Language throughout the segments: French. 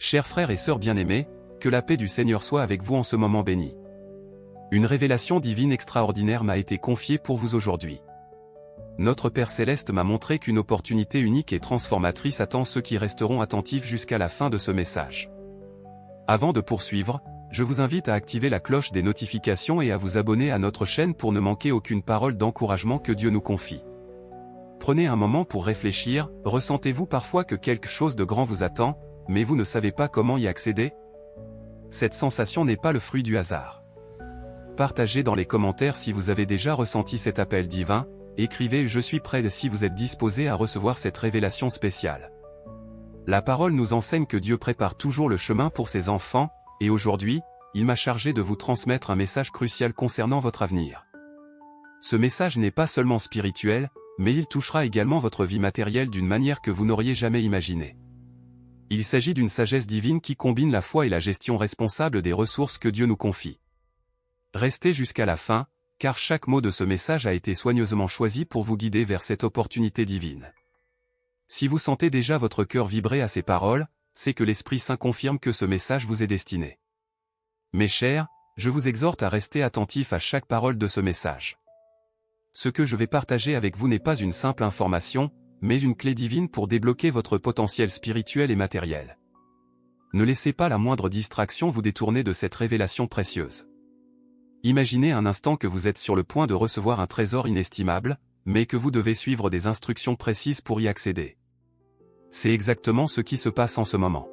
Chers frères et sœurs bien-aimés, que la paix du Seigneur soit avec vous en ce moment béni. Une révélation divine extraordinaire m'a été confiée pour vous aujourd'hui. Notre Père Céleste m'a montré qu'une opportunité unique et transformatrice attend ceux qui resteront attentifs jusqu'à la fin de ce message. Avant de poursuivre, je vous invite à activer la cloche des notifications et à vous abonner à notre chaîne pour ne manquer aucune parole d'encouragement que Dieu nous confie. Prenez un moment pour réfléchir, ressentez-vous parfois que quelque chose de grand vous attend, mais vous ne savez pas comment y accéder? Cette sensation n'est pas le fruit du hasard. Partagez dans les commentaires si vous avez déjà ressenti cet appel divin, écrivez « Je suis prêt » si vous êtes disposé à recevoir cette révélation spéciale. La parole nous enseigne que Dieu prépare toujours le chemin pour ses enfants, et aujourd'hui, il m'a chargé de vous transmettre un message crucial concernant votre avenir. Ce message n'est pas seulement spirituel, mais il touchera également votre vie matérielle d'une manière que vous n'auriez jamais imaginée. Il s'agit d'une sagesse divine qui combine la foi et la gestion responsable des ressources que Dieu nous confie. Restez jusqu'à la fin, car chaque mot de ce message a été soigneusement choisi pour vous guider vers cette opportunité divine. Si vous sentez déjà votre cœur vibrer à ces paroles, c'est que l'Esprit Saint confirme que ce message vous est destiné. Mes chers, je vous exhorte à rester attentifs à chaque parole de ce message. Ce que je vais partager avec vous n'est pas une simple information, mais une clé divine pour débloquer votre potentiel spirituel et matériel. Ne laissez pas la moindre distraction vous détourner de cette révélation précieuse. Imaginez un instant que vous êtes sur le point de recevoir un trésor inestimable, mais que vous devez suivre des instructions précises pour y accéder. C'est exactement ce qui se passe en ce moment.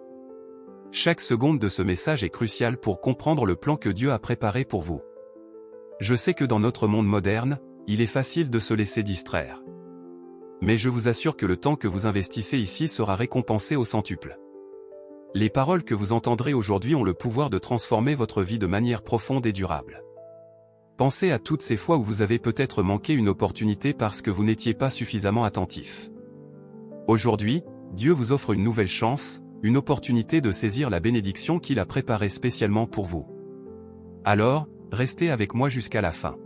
Chaque seconde de ce message est cruciale pour comprendre le plan que Dieu a préparé pour vous. Je sais que dans notre monde moderne, il est facile de se laisser distraire. Mais je vous assure que le temps que vous investissez ici sera récompensé au centuple. Les paroles que vous entendrez aujourd'hui ont le pouvoir de transformer votre vie de manière profonde et durable. Pensez à toutes ces fois où vous avez peut-être manqué une opportunité parce que vous n'étiez pas suffisamment attentif. Aujourd'hui, Dieu vous offre une nouvelle chance, une opportunité de saisir la bénédiction qu'il a préparée spécialement pour vous. Alors, restez avec moi jusqu'à la fin.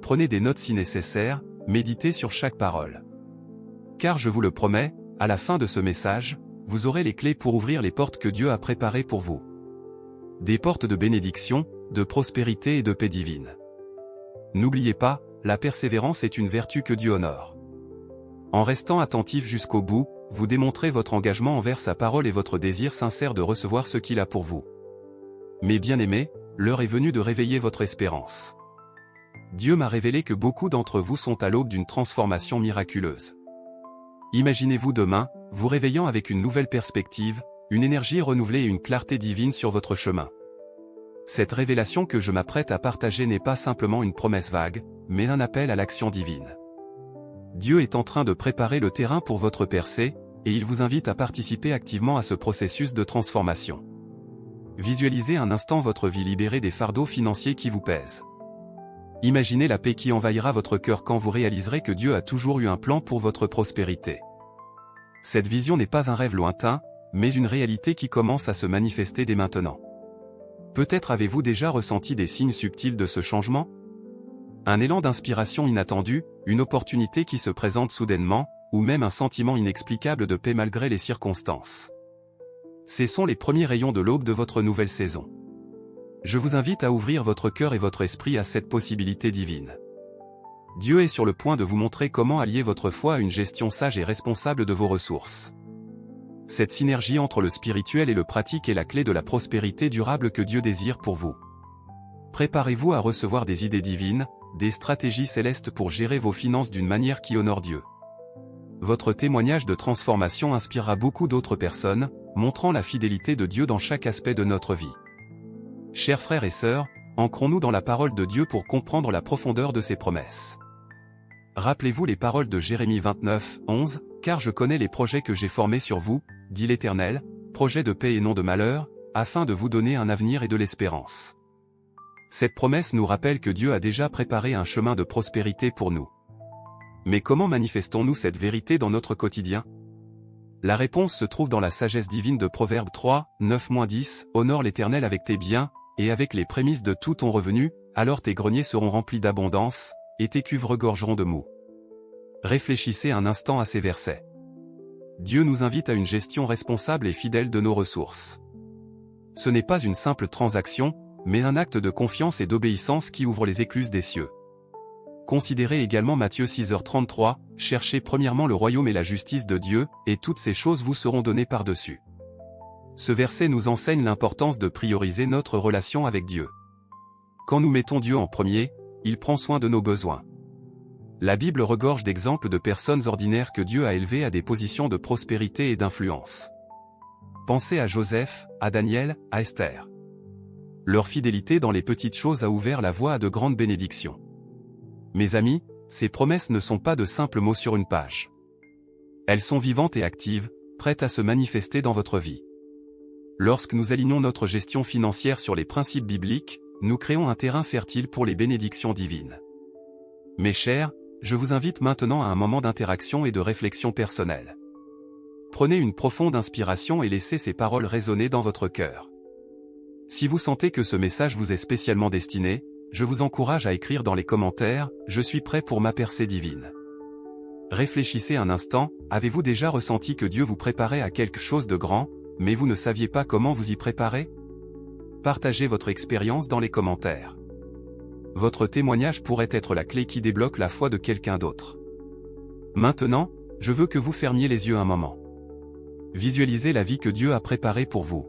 Prenez des notes si nécessaire, méditez sur chaque parole. Car je vous le promets, à la fin de ce message, vous aurez les clés pour ouvrir les portes que Dieu a préparées pour vous. Des portes de bénédiction, de prospérité et de paix divine. N'oubliez pas, la persévérance est une vertu que Dieu honore. En restant attentif jusqu'au bout, vous démontrez votre engagement envers sa parole et votre désir sincère de recevoir ce qu'il a pour vous. Mes bien-aimés, l'heure est venue de réveiller votre espérance. Dieu m'a révélé que beaucoup d'entre vous sont à l'aube d'une transformation miraculeuse. Imaginez-vous demain, vous réveillant avec une nouvelle perspective, une énergie renouvelée et une clarté divine sur votre chemin. Cette révélation que je m'apprête à partager n'est pas simplement une promesse vague, mais un appel à l'action divine. Dieu est en train de préparer le terrain pour votre percée, et il vous invite à participer activement à ce processus de transformation. Visualisez un instant votre vie libérée des fardeaux financiers qui vous pèsent. Imaginez la paix qui envahira votre cœur quand vous réaliserez que Dieu a toujours eu un plan pour votre prospérité. Cette vision n'est pas un rêve lointain, mais une réalité qui commence à se manifester dès maintenant. Peut-être avez-vous déjà ressenti des signes subtils de ce changement? Un élan d'inspiration inattendu, une opportunité qui se présente soudainement, ou même un sentiment inexplicable de paix malgré les circonstances. Ce sont les premiers rayons de l'aube de votre nouvelle saison. Je vous invite à ouvrir votre cœur et votre esprit à cette possibilité divine. Dieu est sur le point de vous montrer comment allier votre foi à une gestion sage et responsable de vos ressources. Cette synergie entre le spirituel et le pratique est la clé de la prospérité durable que Dieu désire pour vous. Préparez-vous à recevoir des idées divines, des stratégies célestes pour gérer vos finances d'une manière qui honore Dieu. Votre témoignage de transformation inspirera beaucoup d'autres personnes, montrant la fidélité de Dieu dans chaque aspect de notre vie. Chers frères et sœurs, ancrons-nous dans la parole de Dieu pour comprendre la profondeur de ses promesses. Rappelez-vous les paroles de Jérémie 29, 11, « Car je connais les projets que j'ai formés sur vous, dit l'Éternel, projets de paix et non de malheur, afin de vous donner un avenir et de l'espérance. » Cette promesse nous rappelle que Dieu a déjà préparé un chemin de prospérité pour nous. Mais comment manifestons-nous cette vérité dans notre quotidien? La réponse se trouve dans la sagesse divine de Proverbe 3, 9-10, « Honore l'Éternel avec tes biens, et avec les prémices de tout ton revenu, alors tes greniers seront remplis d'abondance, et tes cuves regorgeront de mou. » Réfléchissez un instant à ces versets. Dieu nous invite à une gestion responsable et fidèle de nos ressources. Ce n'est pas une simple transaction, mais un acte de confiance et d'obéissance qui ouvre les écluses des cieux. Considérez également Matthieu 6h33, « Cherchez premièrement le royaume et la justice de Dieu, et toutes ces choses vous seront données par-dessus. » Ce verset nous enseigne l'importance de prioriser notre relation avec Dieu. Quand nous mettons Dieu en premier, il prend soin de nos besoins. La Bible regorge d'exemples de personnes ordinaires que Dieu a élevées à des positions de prospérité et d'influence. Pensez à Joseph, à Daniel, à Esther. Leur fidélité dans les petites choses a ouvert la voie à de grandes bénédictions. Mes amis, ces promesses ne sont pas de simples mots sur une page. Elles sont vivantes et actives, prêtes à se manifester dans votre vie. Lorsque nous alignons notre gestion financière sur les principes bibliques, nous créons un terrain fertile pour les bénédictions divines. Mes chers, je vous invite maintenant à un moment d'interaction et de réflexion personnelle. Prenez une profonde inspiration et laissez ces paroles résonner dans votre cœur. Si vous sentez que ce message vous est spécialement destiné, je vous encourage à écrire dans les commentaires « Je suis prêt pour ma percée divine ». Réfléchissez un instant, avez-vous déjà ressenti que Dieu vous préparait à quelque chose de grand, mais vous ne saviez pas comment vous y préparer? Partagez votre expérience dans les commentaires. Votre témoignage pourrait être la clé qui débloque la foi de quelqu'un d'autre. Maintenant, je veux que vous fermiez les yeux un moment. Visualisez la vie que Dieu a préparée pour vous.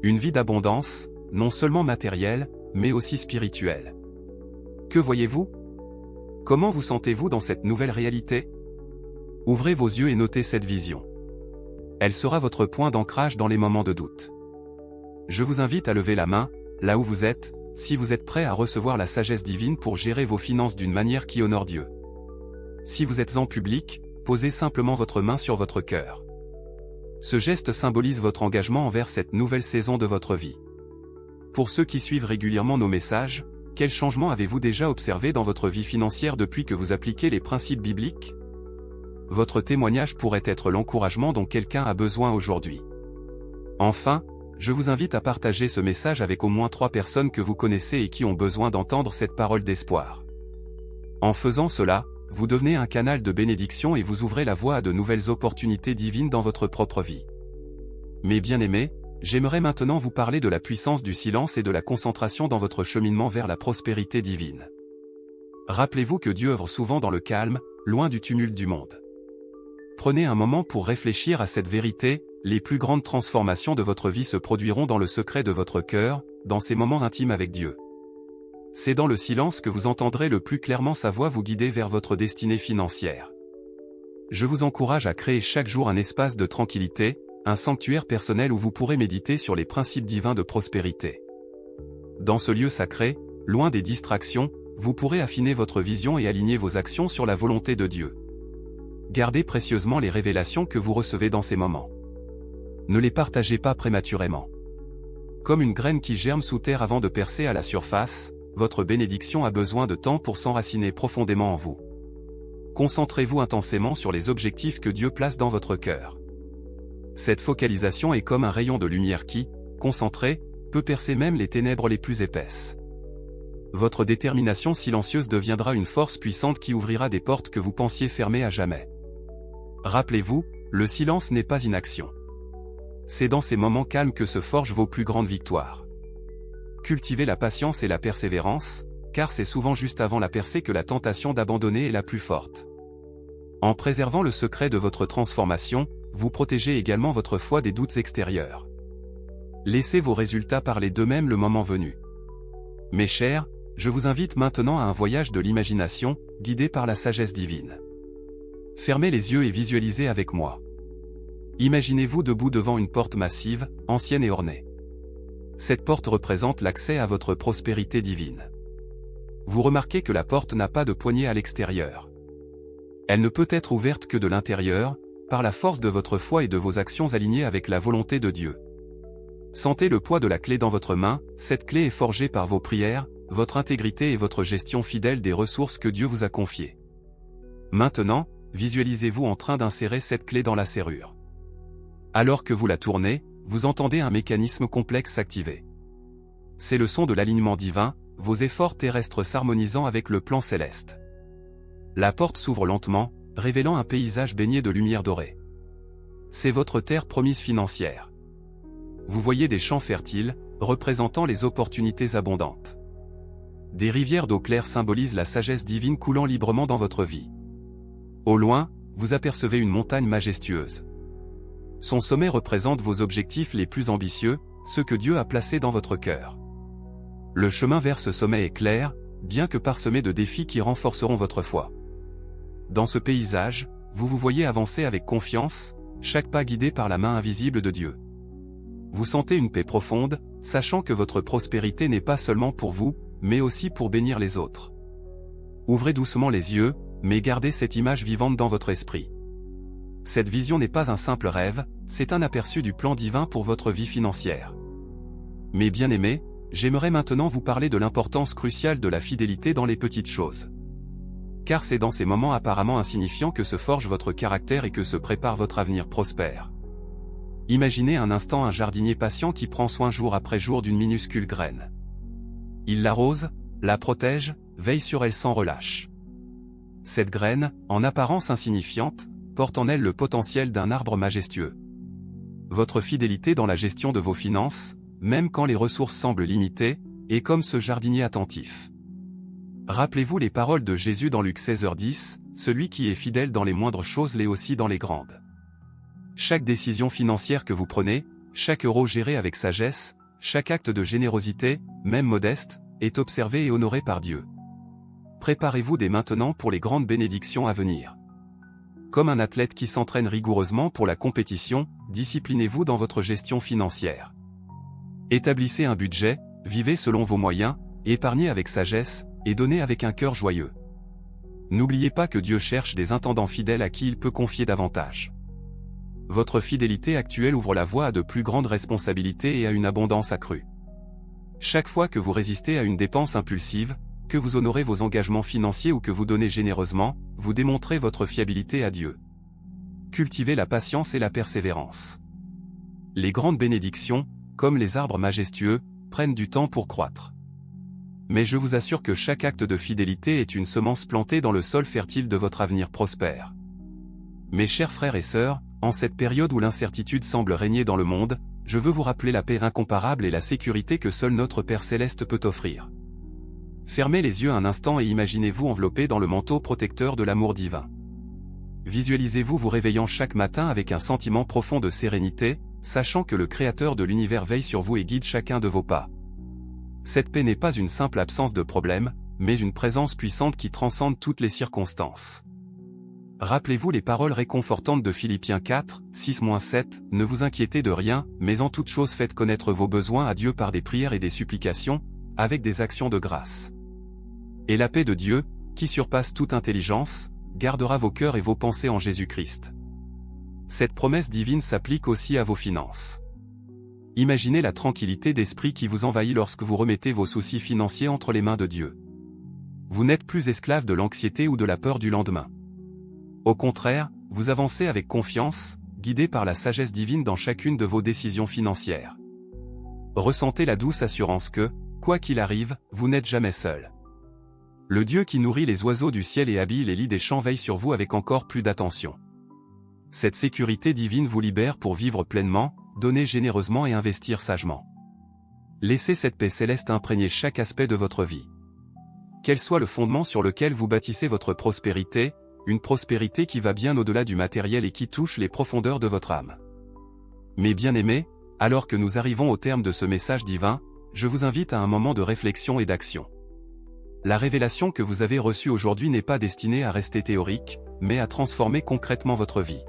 Une vie d'abondance, non seulement matérielle, mais aussi spirituelle. Que voyez-vous? Comment vous sentez-vous dans cette nouvelle réalité? Ouvrez vos yeux et notez cette vision. Elle sera votre point d'ancrage dans les moments de doute. Je vous invite à lever la main, là où vous êtes, si vous êtes prêt à recevoir la sagesse divine pour gérer vos finances d'une manière qui honore Dieu. Si vous êtes en public, posez simplement votre main sur votre cœur. Ce geste symbolise votre engagement envers cette nouvelle saison de votre vie. Pour ceux qui suivent régulièrement nos messages, quels changements avez-vous déjà observés dans votre vie financière depuis que vous appliquez les principes bibliques? Votre témoignage pourrait être l'encouragement dont quelqu'un a besoin aujourd'hui. Enfin, je vous invite à partager ce message avec au moins 3 personnes que vous connaissez et qui ont besoin d'entendre cette parole d'espoir. En faisant cela, vous devenez un canal de bénédiction et vous ouvrez la voie à de nouvelles opportunités divines dans votre propre vie. Mes bien-aimés, j'aimerais maintenant vous parler de la puissance du silence et de la concentration dans votre cheminement vers la prospérité divine. Rappelez-vous que Dieu œuvre souvent dans le calme, loin du tumulte du monde. Prenez un moment pour réfléchir à cette vérité, les plus grandes transformations de votre vie se produiront dans le secret de votre cœur, dans ces moments intimes avec Dieu. C'est dans le silence que vous entendrez le plus clairement sa voix vous guider vers votre destinée financière. Je vous encourage à créer chaque jour un espace de tranquillité, un sanctuaire personnel où vous pourrez méditer sur les principes divins de prospérité. Dans ce lieu sacré, loin des distractions, vous pourrez affiner votre vision et aligner vos actions sur la volonté de Dieu. Gardez précieusement les révélations que vous recevez dans ces moments. Ne les partagez pas prématurément. Comme une graine qui germe sous terre avant de percer à la surface, votre bénédiction a besoin de temps pour s'enraciner profondément en vous. Concentrez-vous intensément sur les objectifs que Dieu place dans votre cœur. Cette focalisation est comme un rayon de lumière qui, concentré, peut percer même les ténèbres les plus épaisses. Votre détermination silencieuse deviendra une force puissante qui ouvrira des portes que vous pensiez fermées à jamais. Rappelez-vous, le silence n'est pas inaction. C'est dans ces moments calmes que se forgent vos plus grandes victoires. Cultivez la patience et la persévérance, car c'est souvent juste avant la percée que la tentation d'abandonner est la plus forte. En préservant le secret de votre transformation, vous protégez également votre foi des doutes extérieurs. Laissez vos résultats parler d'eux-mêmes le moment venu. Mes chers, je vous invite maintenant à un voyage de l'imagination, guidé par la sagesse divine. Fermez les yeux et visualisez avec moi. Imaginez-vous debout devant une porte massive, ancienne et ornée. Cette porte représente l'accès à votre prospérité divine. Vous remarquez que la porte n'a pas de poignée à l'extérieur. Elle ne peut être ouverte que de l'intérieur, par la force de votre foi et de vos actions alignées avec la volonté de Dieu. Sentez le poids de la clé dans votre main, cette clé est forgée par vos prières, votre intégrité et votre gestion fidèle des ressources que Dieu vous a confiées. Maintenant, visualisez-vous en train d'insérer cette clé dans la serrure. Alors que vous la tournez, vous entendez un mécanisme complexe s'activer. C'est le son de l'alignement divin, vos efforts terrestres s'harmonisant avec le plan céleste. La porte s'ouvre lentement, révélant un paysage baigné de lumière dorée. c'est votre terre promise financière. Vous voyez des champs fertiles, représentant les opportunités abondantes. Des rivières d'eau claire symbolisent la sagesse divine coulant librement dans votre vie. Au loin, vous apercevez une montagne majestueuse. Son sommet représente vos objectifs les plus ambitieux, ceux que Dieu a placés dans votre cœur. Le chemin vers ce sommet est clair, bien que parsemé de défis qui renforceront votre foi. Dans ce paysage, vous vous voyez avancer avec confiance, chaque pas guidé par la main invisible de Dieu. Vous sentez une paix profonde, sachant que votre prospérité n'est pas seulement pour vous, mais aussi pour bénir les autres. Ouvrez doucement les yeux, mais gardez cette image vivante dans votre esprit. Cette vision n'est pas un simple rêve, c'est un aperçu du plan divin pour votre vie financière. Mes bien-aimés, j'aimerais maintenant vous parler de l'importance cruciale de la fidélité dans les petites choses. Car c'est dans ces moments apparemment insignifiants que se forge votre caractère et que se prépare votre avenir prospère. Imaginez un instant un jardinier patient qui prend soin jour après jour d'une minuscule graine. Il l'arrose, la protège, veille sur elle sans relâche. Cette graine, en apparence insignifiante, porte en elle le potentiel d'un arbre majestueux. Votre fidélité dans la gestion de vos finances, même quand les ressources semblent limitées, est comme ce jardinier attentif. Rappelez-vous les paroles de Jésus dans Luc 16h10, celui qui est fidèle dans les moindres choses l'est aussi dans les grandes. Chaque décision financière que vous prenez, chaque euro géré avec sagesse, chaque acte de générosité, même modeste, est observé et honoré par Dieu. Préparez-vous dès maintenant pour les grandes bénédictions à venir. Comme un athlète qui s'entraîne rigoureusement pour la compétition, disciplinez-vous dans votre gestion financière. Établissez un budget, vivez selon vos moyens, épargnez avec sagesse, et donnez avec un cœur joyeux. N'oubliez pas que Dieu cherche des intendants fidèles à qui il peut confier davantage. Votre fidélité actuelle ouvre la voie à de plus grandes responsabilités et à une abondance accrue. Chaque fois que vous résistez à une dépense impulsive, que vous honorez vos engagements financiers ou que vous donnez généreusement, vous démontrez votre fiabilité à Dieu. Cultivez la patience et la persévérance. Les grandes bénédictions, comme les arbres majestueux, prennent du temps pour croître. Mais je vous assure que chaque acte de fidélité est une semence plantée dans le sol fertile de votre avenir prospère. Mes chers frères et sœurs, en cette période où l'incertitude semble régner dans le monde, je veux vous rappeler la paix incomparable et la sécurité que seul notre Père Céleste peut offrir. Fermez les yeux un instant et imaginez-vous enveloppé dans le manteau protecteur de l'amour divin. Visualisez-vous vous réveillant chaque matin avec un sentiment profond de sérénité, sachant que le Créateur de l'univers veille sur vous et guide chacun de vos pas. Cette paix n'est pas une simple absence de problème, mais une présence puissante qui transcende toutes les circonstances. Rappelez-vous les paroles réconfortantes de Philippiens 4, 6-7, « Ne vous inquiétez de rien, mais en toute chose faites connaître vos besoins à Dieu par des prières et des supplications, avec des actions de grâce. Et la paix de Dieu, qui surpasse toute intelligence, gardera vos cœurs et vos pensées en Jésus-Christ. » Cette promesse divine s'applique aussi à vos finances. Imaginez la tranquillité d'esprit qui vous envahit lorsque vous remettez vos soucis financiers entre les mains de Dieu. Vous n'êtes plus esclave de l'anxiété ou de la peur du lendemain. Au contraire, vous avancez avec confiance, guidé par la sagesse divine dans chacune de vos décisions financières. Ressentez la douce assurance que, quoi qu'il arrive, vous n'êtes jamais seul. Le Dieu qui nourrit les oiseaux du ciel et habille les lits des champs veille sur vous avec encore plus d'attention. Cette sécurité divine vous libère pour vivre pleinement, donner généreusement et investir sagement. Laissez cette paix céleste imprégner chaque aspect de votre vie. Quel soit le fondement sur lequel vous bâtissez votre prospérité, une prospérité qui va bien au-delà du matériel et qui touche les profondeurs de votre âme. Mes bien-aimés, alors que nous arrivons au terme de ce message divin, je vous invite à un moment de réflexion et d'action. La révélation que vous avez reçue aujourd'hui n'est pas destinée à rester théorique, mais à transformer concrètement votre vie.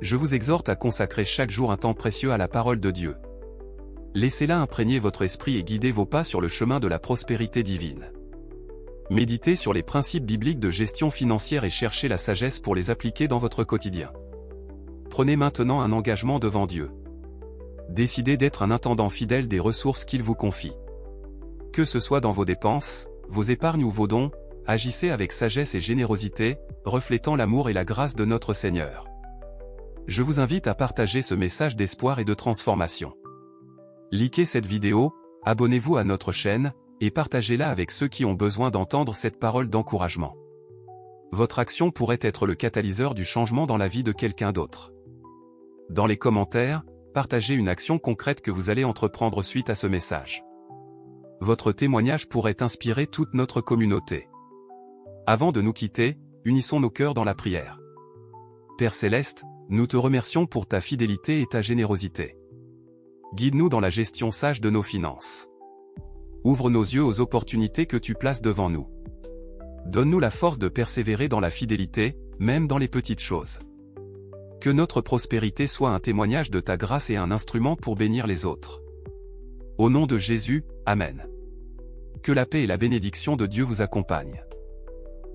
Je vous exhorte à consacrer chaque jour un temps précieux à la parole de Dieu. Laissez-la imprégner votre esprit et guider vos pas sur le chemin de la prospérité divine. Méditez sur les principes bibliques de gestion financière et cherchez la sagesse pour les appliquer dans votre quotidien. Prenez maintenant un engagement devant Dieu. Décidez d'être un intendant fidèle des ressources qu'il vous confie. Que ce soit dans vos dépenses, vos épargnes ou vos dons, agissez avec sagesse et générosité, reflétant l'amour et la grâce de notre Seigneur. Je vous invite à partager ce message d'espoir et de transformation. Likez cette vidéo, abonnez-vous à notre chaîne, et partagez-la avec ceux qui ont besoin d'entendre cette parole d'encouragement. Votre action pourrait être le catalyseur du changement dans la vie de quelqu'un d'autre. Dans les commentaires, partagez une action concrète que vous allez entreprendre suite à ce message. Votre témoignage pourrait inspirer toute notre communauté. Avant de nous quitter, unissons nos cœurs dans la prière. Père Céleste, nous te remercions pour ta fidélité et ta générosité. Guide-nous dans la gestion sage de nos finances. Ouvre nos yeux aux opportunités que tu places devant nous. Donne-nous la force de persévérer dans la fidélité, même dans les petites choses. Que notre prospérité soit un témoignage de ta grâce et un instrument pour bénir les autres. Au nom de Jésus, Amen. Que la paix et la bénédiction de Dieu vous accompagnent.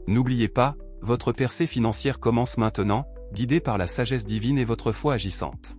N'oubliez pas, votre percée financière commence maintenant, guidée par la sagesse divine et votre foi agissante.